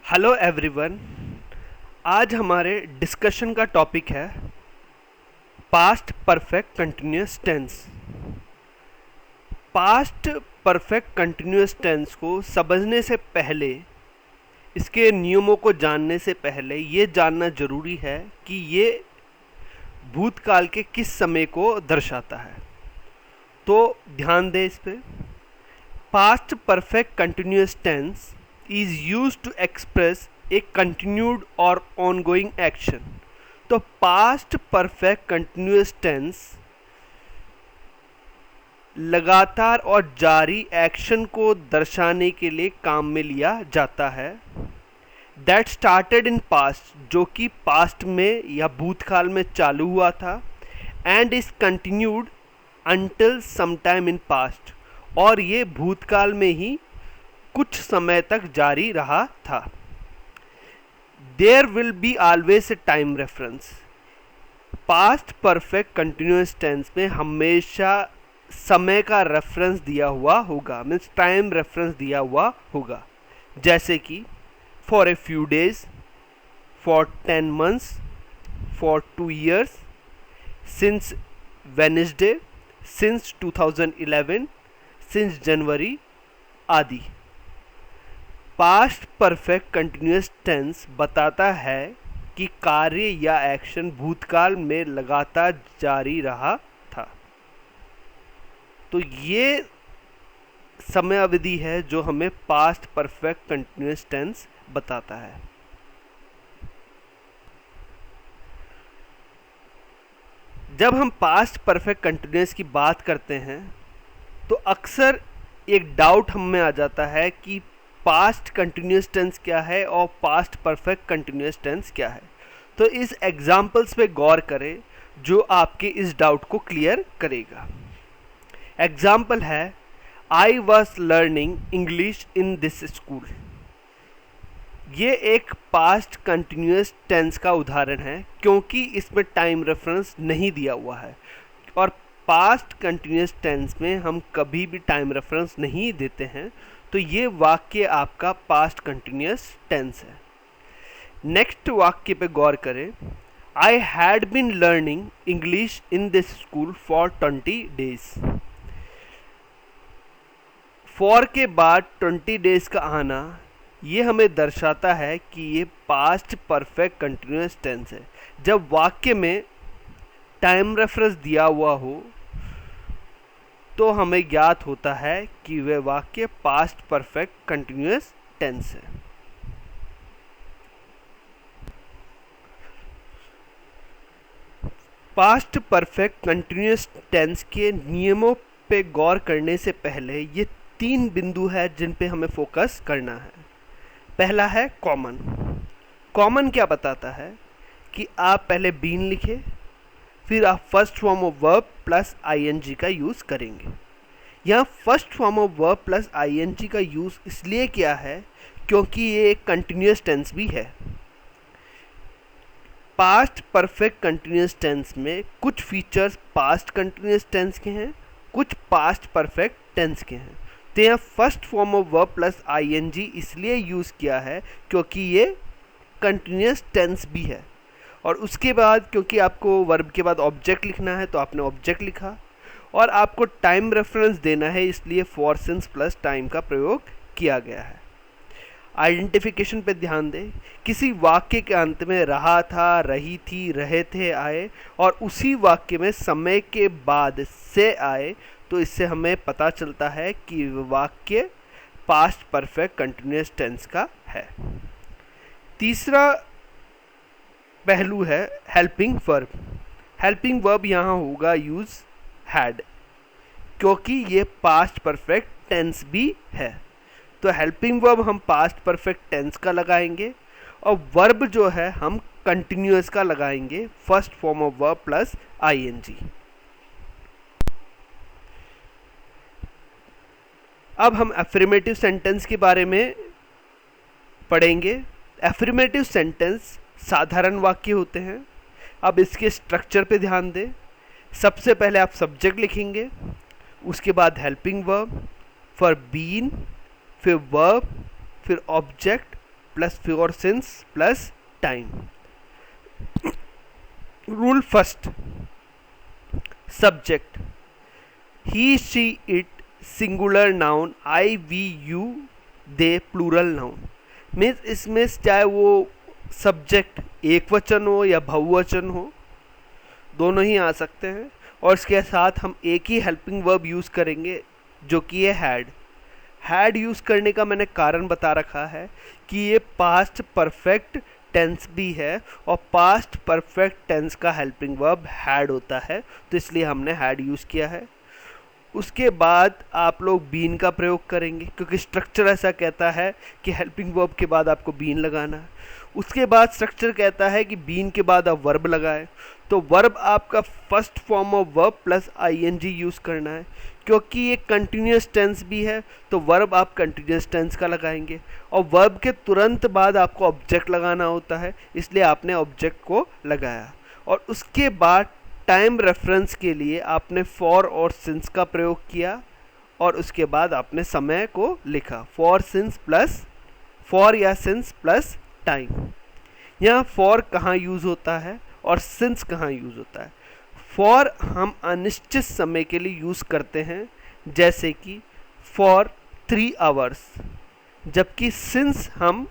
Hello everyone. आज हमारे discussion का टॉपिक है past perfect continuous tense. Past perfect continuous tense को समझने से पहले, इसके नियमों को जानने से पहले ये जानना ज़रूरी है कि ये भूतकाल के किस समय को दर्शाता है। तो ध्यान दें इस पे। Past perfect continuous tense is used to express a continued or ongoing action। तो past perfect continuous tense लगातार और जारी एक्शन को दर्शाने के लिए काम में लिया जाता है। That started in past, जो कि पास्ट में या भूतकाल में चालू हुआ था, and is continued until sometime in past, और ये भूतकाल में ही कुछ समय तक जारी रहा था। There will be always a time reference. Past perfect continuous tense में हमेशा समय का रेफरेंस दिया हुआ होगा, मीन्स टाइम रेफरेंस दिया हुआ होगा। जैसे कि for a few days, for 10 months, for 2 years, since Wednesday, since 2011, since January आदि। पास्ट परफेक्ट कंटिन्यूअस टेंस बताता है कि कार्य या एक्शन भूतकाल में लगातार जारी रहा था। तो ये समय अवधि है जो हमें पास्ट परफेक्ट कंटिन्यूअस टेंस बताता है। जब हम पास्ट परफेक्ट कंटिन्यूअस की बात करते हैं तो अक्सर एक डाउट हम में आ जाता है कि पास्ट कंटिन्यूअस टेंस क्या है और पास्ट परफेक्ट कंटिन्यूअस टेंस क्या है। तो इस एग्जाम्पल्स पे गौर करें जो आपके इस डाउट को क्लियर करेगा। एग्जाम्पल है I was learning English in this school. ये एक पास्ट कंटिन्यूअस टेंस का उदाहरण है क्योंकि इसमें टाइम रेफरेंस नहीं दिया हुआ है, और पास्ट कंटिन्यूअस टेंस में हम कभी भी टाइम रेफरेंस नहीं देते हैं। तो ये वाक्य आपका पास्ट कंटिन्यूअस टेंस है। नेक्स्ट वाक्य पे गौर करें, I had been learning English in this school for 20 days। For के बाद 20 days का आना ये हमें दर्शाता है कि ये पास्ट परफेक्ट कंटिन्यूअस टेंस है। जब वाक्य में टाइम रेफरेंस दिया हुआ हो तो हमें ज्ञात होता है कि वह वाक्य पास्ट परफेक्ट कंटिन्यूअस टेंस है। पास्ट परफेक्ट कंटिन्यूअस टेंस के नियमों पे गौर करने से पहले ये 3 बिंदु है जिन पे हमें फोकस करना है। पहला है कॉमन। कॉमन क्या बताता है कि आप पहले बीन लिखे, फिर आप first form of verb plus ING का यूज़ करेंगे। यहाँ first form of verb plus ING का यूज़ इसलिए किया है क्योंकि ये एक कंटिन्यूअस टेंस भी है। पास्ट परफेक्ट कंटिन्यूअस टेंस में कुछ फीचर्स पास्ट कंटिन्यूअस टेंस के हैं, कुछ पास्ट परफेक्ट टेंस के हैं। तो यहाँ first form of verb plus ING इसलिए यूज़ किया है क्योंकि ये कंटिन्यूअस टेंस भी है। और उसके बाद क्योंकि आपको वर्ब के बाद ऑब्जेक्ट लिखना है तो आपने ऑब्जेक्ट लिखा, और आपको टाइम रेफरेंस देना है इसलिए फॉर सिंस प्लस टाइम का प्रयोग किया गया है। आइडेंटिफिकेशन पे ध्यान दें। किसी वाक्य के अंत में रहा था, रही थी, रहे थे आए और उसी वाक्य में समय के बाद से आए तो इससे हमें पता चलता है कि वाक्य पास्ट परफेक्ट कंटिन्यूअस टेंस का है। तीसरा पहलू है हेल्पिंग वर्ब। हेल्पिंग वर्ब यहाँ होगा यूज हैड, क्योंकि ये पास्ट परफेक्ट टेंस भी है। तो हेल्पिंग वर्ब हम पास्ट परफेक्ट टेंस का लगाएंगे और वर्ब जो है हम कंटिन्यूअस का लगाएंगे, first form of verb plus ING. अब हम एफर्मेटिव सेंटेंस के बारे में पढ़ेंगे। एफर्मेटिव सेंटेंस साधारण वाक्य होते हैं। अब इसके स्ट्रक्चर पे ध्यान दें। सबसे पहले आप सब्जेक्ट लिखेंगे, उसके बाद हेल्पिंग वर्ब, फॉर बीन, फिर वर्ब, फिर object plus for since plus time. Rule first, subject he she it singular noun, I we you they plural noun. Means इसमें चाहे वो सब्जेक्ट एक वचन हो या बहुवचन हो, दोनों ही आ सकते हैं। और इसके साथ हम एक ही हेल्पिंग वर्ब यूज़ करेंगे जो कि है हैड। हैड यूज़ करने का मैंने कारण बता रखा है कि ये पास्ट परफेक्ट टेंस भी है और पास्ट परफेक्ट टेंस का हेल्पिंग वर्ब हैड होता है, तो इसलिए हमने हैड यूज़ किया है। उसके बाद आप लोग बीन का प्रयोग करेंगे क्योंकि स्ट्रक्चर ऐसा कहता है कि हेल्पिंग वर्ब के बाद आपको बीन लगाना है। उसके बाद स्ट्रक्चर कहता है कि बीन के बाद आप वर्ब लगाएं, तो वर्ब आपका first form of verb plus ING use करना है। क्योंकि ये कंटिन्यूस टेंस भी है तो वर्ब आप कंटिन्यूस टेंस का लगाएंगे, और वर्ब के तुरंत बाद आपको ऑब्जेक्ट लगाना होता है, इसलिए आपने ऑब्जेक्ट को लगाया। और उसके बाद टाइम रेफरेंस के लिए आपने फॉर और सिंस का प्रयोग किया, और उसके बाद आपने समय को लिखा फॉर सिंस प्लस फॉर या सिंस प्लस टाइम। यहाँ फॉर कहाँ यूज़ होता है और सिंस कहाँ यूज़ होता है? फॉर हम अनिश्चित समय के लिए यूज़ करते हैं, जैसे कि फॉर 3 आवर्स, जबकि सिंस हम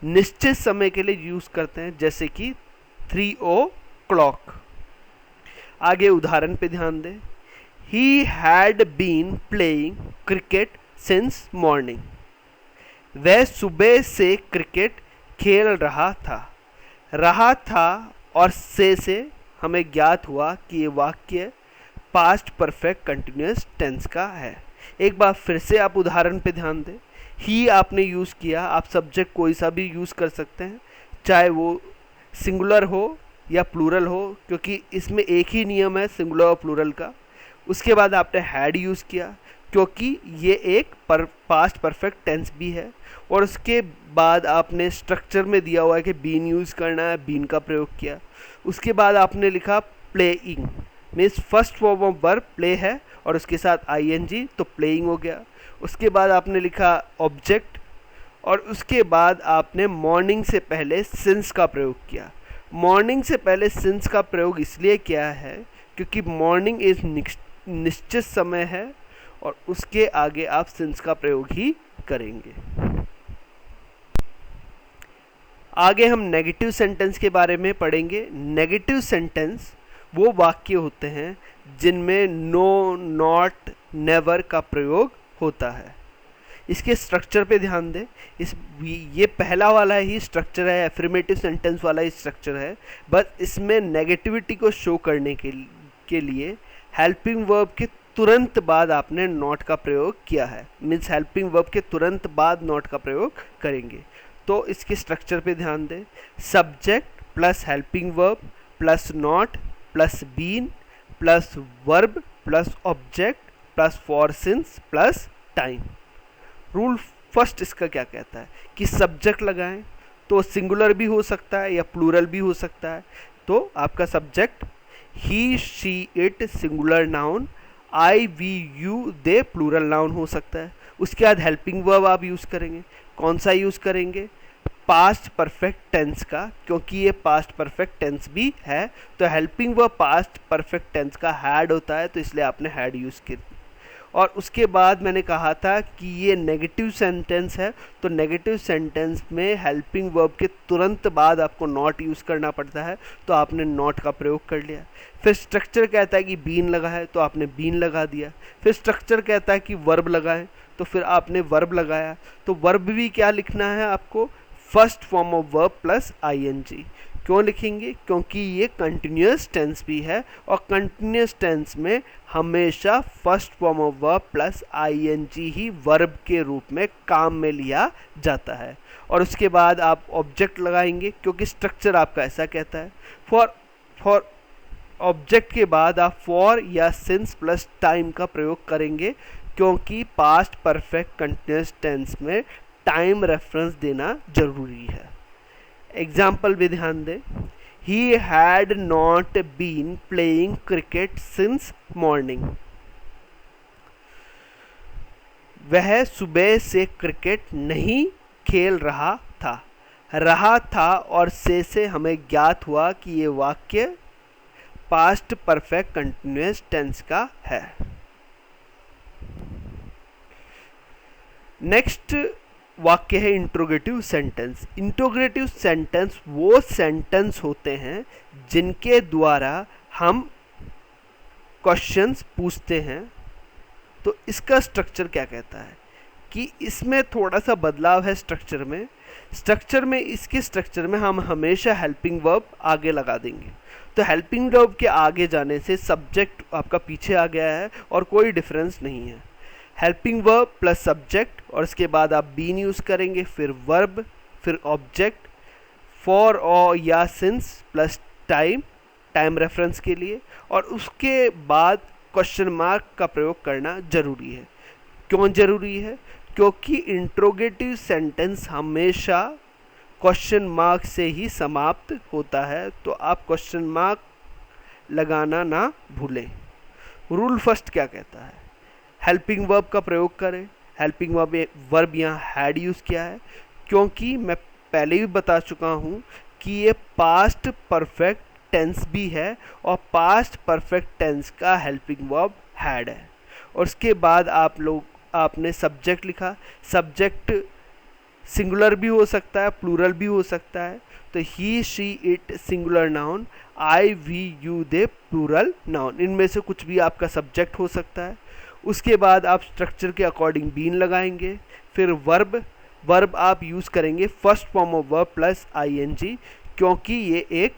निश्चित समय के लिए यूज़ करते हैं, जैसे कि 3 o'clock। आगे उदाहरण पे ध्यान दें। He had been playing cricket since morning. वह सुबह से क्रिकेट खेल रहा था और से हमें ज्ञात हुआ कि ये वाक्य पास्ट परफेक्ट कंटिन्यूस टेंस का है। एक बार फिर से आप उदाहरण पे ध्यान दें। ही आपने यूज़ किया, आप सब्जेक्ट कोई सा भी यूज़ कर सकते हैं, चाहे वो सिंगुलर हो या प्लूरल हो, क्योंकि इसमें एक ही नियम है सिंगुलर और प्लूरल का। उसके बाद आपने हैड यूज़ किया क्योंकि ये एक पास्ट परफेक्ट टेंस भी है, और उसके बाद आपने स्ट्रक्चर में दिया हुआ है कि बीन यूज़ करना है, बीन का प्रयोग किया। उसके बाद आपने लिखा playing, means first form of verb play है और उसके साथ आईएनजी, तो प्लेइंग हो गया। उसके बाद आपने लिखा ऑब्जेक्ट, और उसके बाद आपने मॉर्निंग से पहले सिंस का प्रयोग किया। मॉर्निंग से पहले सिंस का प्रयोग इसलिए किया है क्योंकि मॉर्निंग एक निश्चित समय है, और उसके आगे आप सिंस का प्रयोग ही करेंगे। आगे हम नेगेटिव सेंटेंस के बारे में पढ़ेंगे। नेगेटिव सेंटेंस वो वाक्य होते हैं जिनमें नो, नॉट, नेवर का प्रयोग होता है। इसके स्ट्रक्चर पे ध्यान दें। ये पहला वाला ही स्ट्रक्चर है, एफर्मेटिव सेंटेंस वाला ही स्ट्रक्चर है, बस इसमें नेगेटिविटी को शो करने के लिए हेल्पिंग वर्ब के तुरंत बाद आपने नॉट का प्रयोग किया है। मीन्स हेल्पिंग वर्ब के तुरंत बाद नॉट का प्रयोग करेंगे। तो इसके स्ट्रक्चर पे ध्यान दें। Subject plus helping verb plus not plus been plus verb plus object plus for since plus time. Rule first इसका क्या कहता है कि सब्जेक्ट लगाएं तो सिंगुलर भी हो सकता है या प्लूरल भी हो सकता है। तो आपका subject he, she, it singular noun, I, we, you, they plural noun हो सकता है। उसके बाद हेल्पिंग वर्ब आप यूज़ करेंगे। कौन सा यूज़ करेंगे? पास्ट परफेक्ट टेंस का, क्योंकि ये पास्ट परफेक्ट टेंस भी है, तो helping verb past perfect tense का हैड होता है, तो इसलिए आपने हैड यूज़ किया। और उसके बाद मैंने कहा था कि ये नेगेटिव सेंटेंस है, तो नेगेटिव सेंटेंस में हेल्पिंग वर्ब के तुरंत बाद आपको नॉट यूज़ करना पड़ता है, तो आपने नॉट का प्रयोग कर लिया। फिर स्ट्रक्चर कहता है कि बीन लगा है, तो आपने बीन लगा दिया। फिर स्ट्रक्चर कहता है कि वर्ब लगाएं, तो फिर आपने वर्ब लगाया। तो वर्ब भी क्या लिखना है आपको? First form of verb plus ING. क्यों लिखेंगे? क्योंकि ये कंटिन्यूस टेंस भी है, और कंटिन्यूस टेंस में हमेशा first form of verb plus ING ही वर्ब के रूप में काम में लिया जाता है। और उसके बाद आप ऑब्जेक्ट लगाएंगे क्योंकि स्ट्रक्चर आपका ऐसा कहता है। फॉर ऑब्जेक्ट के बाद आप फॉर या सिंस प्लस टाइम का प्रयोग करेंगे, क्योंकि पास्ट परफेक्ट कंटिन्यूस टेंस में टाइम रेफरेंस देना जरूरी है। एग्जाम्पल भी ध्यान दें। He had not been playing cricket since morning. वह सुबह से क्रिकेट नहीं खेल रहा था। रहा था और से हमें ज्ञात हुआ कि ये वाक्य पास्ट परफेक्ट कंटिन्यूअस टेंस का है। नेक्स्ट वाक्य है इंट्रोगेटिव सेंटेंस। इंट्रोगेटिव सेंटेंस वो सेंटेंस होते हैं जिनके द्वारा हम क्वेश्चंस पूछते हैं। तो इसका स्ट्रक्चर क्या कहता है कि इसमें थोड़ा सा बदलाव है स्ट्रक्चर में इसके स्ट्रक्चर में हम हमेशा हेल्पिंग वर्ब आगे लगा देंगे। तो हेल्पिंग वर्ब के आगे जाने से सब्जेक्ट आपका पीछे आ गया है और कोई डिफरेंस नहीं है। हेल्पिंग वर्ब प्लस सब्जेक्ट और इसके बाद आप बीन यूज़ करेंगे, फिर वर्ब, फिर ऑब्जेक्ट, फॉर और या सिंस प्लस टाइम रेफरेंस के लिए, और उसके बाद क्वेश्चन मार्क का प्रयोग करना जरूरी है। क्यों जरूरी है? क्योंकि इंट्रोगेटिव सेंटेंस हमेशा क्वेश्चन मार्क से ही समाप्त होता है, तो आप क्वेश्चन मार्क लगाना ना भूलें। रूल फर्स्ट क्या कहता है? हेल्पिंग वर्ब का प्रयोग करें। हेल्पिंग वर्ब यहाँ हैड यूज़ किया है क्योंकि मैं पहले भी बता चुका हूँ कि ये पास्ट परफेक्ट टेंस भी है और पास्ट परफेक्ट टेंस का हेल्पिंग वर्ब हैड है। और उसके बाद आपने सब्जेक्ट लिखा। सब्जेक्ट सिंगुलर भी हो सकता है, प्लूरल भी हो सकता है। तो he, she, it singular noun, I, we, you, they plural noun, इनमें से कुछ भी आपका सब्जेक्ट हो सकता है। उसके बाद आप स्ट्रक्चर के अकॉर्डिंग बीन लगाएंगे। फिर वर्ब आप यूज़ करेंगे first form of verb plus ING, क्योंकि ये एक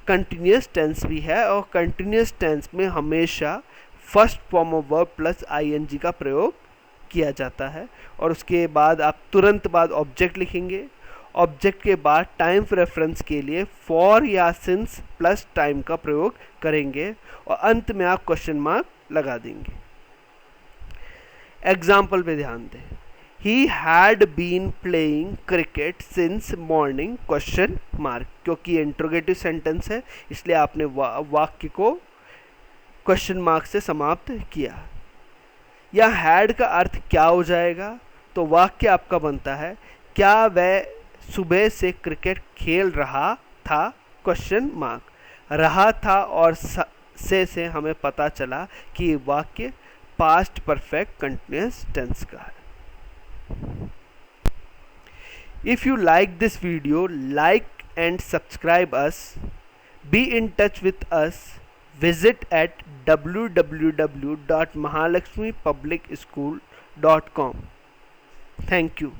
कंटिन्यूस टेंस भी है और कंटिन्यूस टेंस में हमेशा first form of verb plus ING का प्रयोग किया जाता है। और उसके बाद आप तुरंत बाद ऑब्जेक्ट लिखेंगे। ऑब्जेक्ट के बाद टाइम रेफरेंस के लिए फॉर या सिंस प्लस टाइम का प्रयोग करेंगे और अंत में आप क्वेश्चन मार्क लगा देंगे। एग्जाम्पल पे ध्यान दें। He had been playing cricket since morning question mark, क्योंकि इंट्रोगेटिव सेंटेंस है इसलिए आपने वाक्य को क्वेश्चन मार्क से समाप्त किया। या हैड का अर्थ क्या हो जाएगा? तो वाक्य आपका बनता है क्या वह सुबह से क्रिकेट खेल रहा था क्वेश्चन मार्क। रहा था और से हमें पता चला कि वाक्य पास्ट परफेक्ट कंटिन्यूअस टेंस का है। If you like this video, like and subscribe us. Be in touch with us. Visit at www.mahalakshmipublicschool.com. Thank you.